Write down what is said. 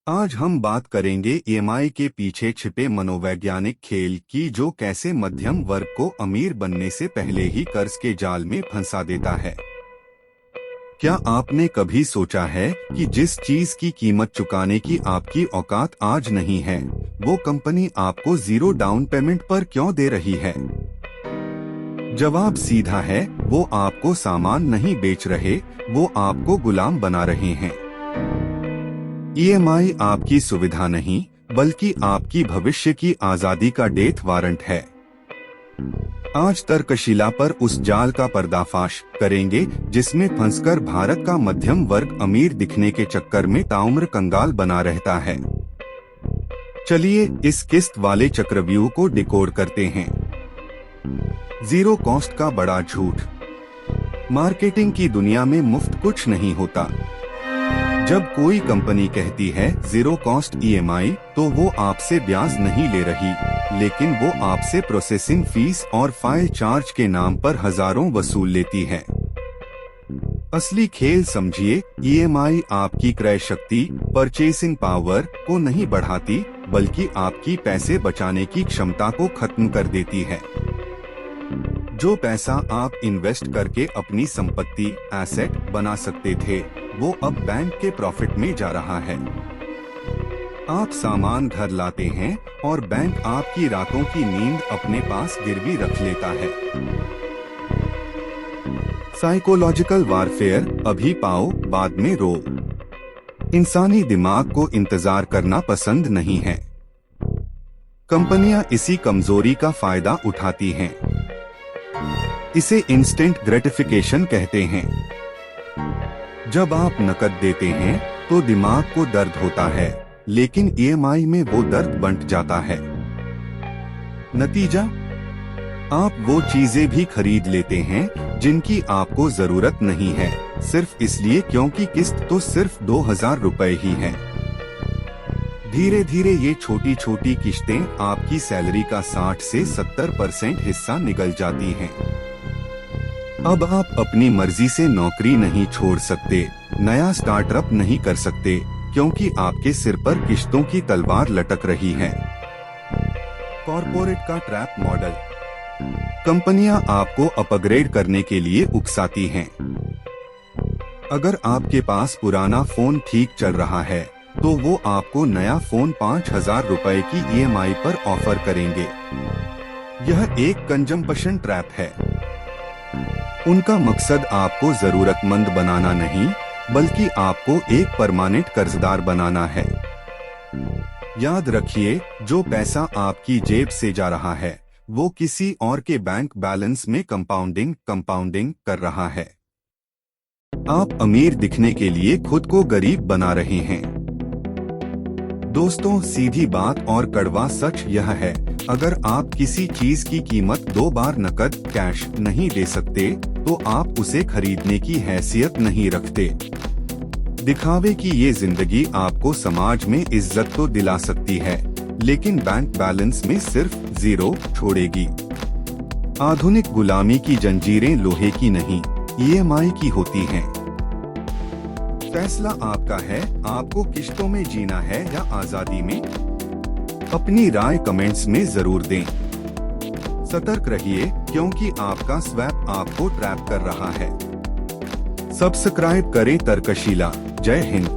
आज हम बात करेंगे ईएमआई के पीछे छिपे मनोवैज्ञानिक खेल की, जो कैसे मध्यम वर्ग को अमीर बनने से पहले ही कर्ज के जाल में फंसा देता है। क्या आपने कभी सोचा है कि जिस चीज की कीमत चुकाने की आपकी औकात आज नहीं है, वो कंपनी आपको 0 डाउन पेमेंट पर क्यों दे रही है? जवाब सीधा है, वो आपको सामान नहीं बेच रहे, वो आपको गुलाम बना रहे हैं। ईएमआई आपकी सुविधा नहीं, बल्कि आपकी भविष्य की आजादी का डेथ वारंट है। आज तर्कशिला पर उस जाल का पर्दाफाश करेंगे जिसमें फंसकर भारत का मध्यम वर्ग अमीर दिखने के चक्कर में ताउम्र कंगाल बना रहता है। चलिए इस किस्त वाले चक्रव्यूह को डिकोड करते हैं। जीरो कॉस्ट का बड़ा झूठ। मार्केटिंग की दुनिया में मुफ्त कुछ नहीं होता। जब कोई कंपनी कहती है 0 कॉस्ट ईएमआई, तो वो आपसे ब्याज नहीं ले रही, लेकिन वो आपसे प्रोसेसिंग फीस और फाइल चार्ज के नाम पर हजारों वसूल लेती है। असली खेल समझिए, ईएमआई आपकी क्रय शक्ति, परचेसिंग पावर को नहीं बढ़ाती, बल्कि आपकी पैसे बचाने की क्षमता को खत्म कर देती है। जो पैसा आप इन्वेस्ट करके अपनी संपत्ति एसेट बना सकते थे, वो अब बैंक के प्रॉफिट में जा रहा है। आप सामान घर लाते हैं और बैंक आपकी रातों की नींद अपने पास गिरवी रख लेता है। साइकोलॉजिकल वारफेयर, अभी पाओ बाद में रो। इंसानी दिमाग को इंतजार करना पसंद नहीं है। कंपनियां इसी कमजोरी का फायदा उठाती हैं। इसे इंस्टेंट ग्रेटिफिकेशन कहते हैं। जब आप नकद देते हैं तो दिमाग को दर्द होता है, लेकिन ईएमआई में वो दर्द बंट जाता है। नतीजा, आप वो चीजें भी खरीद लेते हैं जिनकी आपको जरूरत नहीं है, सिर्फ इसलिए क्योंकि किस्त तो सिर्फ 2000 रुपए ही है। धीरे धीरे ये छोटी छोटी किश्तें आपकी सैलरी का 60 से 70% हिस्सा निगल जाती हैं। अब आप अपनी मर्जी से नौकरी नहीं छोड़ सकते, नया स्टार्टअप नहीं कर सकते, क्योंकि आपके सिर पर किश्तों की तलवार लटक रही है। कॉर्पोरेट का ट्रैप मॉडल। कंपनियां आपको अपग्रेड करने के लिए उकसाती हैं। अगर आपके पास पुराना फोन ठीक चल रहा है, तो वो आपको नया फोन 5000 रुपए की ईएमआई पर ऑफर करेंगे। यह एक कंजम्पशन ट्रैप है। उनका मकसद आपको जरूरतमंद बनाना नहीं, बल्कि आपको एक परमानेंट कर्जदार बनाना है। याद रखिए, जो पैसा आपकी जेब से जा रहा है, वो किसी और के बैंक बैलेंस में कंपाउंडिंग कर रहा है। आप अमीर दिखने के लिए खुद को गरीब बना रहे हैं। दोस्तों, सीधी बात और कड़वा सच यह है, अगर आप किसी चीज की कीमत 2 बार नकद कैश नहीं दे सकते, तो आप उसे खरीदने की हैसियत नहीं रखते। दिखावे की ये जिंदगी आपको समाज में इज्जत तो दिला सकती है, लेकिन बैंक बैलेंस में सिर्फ 0 छोड़ेगी। आधुनिक गुलामी की जंजीरें लोहे की नहीं, ईएमआई की होती हैं। फैसला आपका है, आपको किश्तों में जीना है या आजादी में? अपनी राय कमेंट्स में जरूर दें। सतर्क रहिए, क्योंकि आपका स्वैप आपको ट्रैप कर रहा है। सब्सक्राइब करें तर्कशिला। जय हिंद।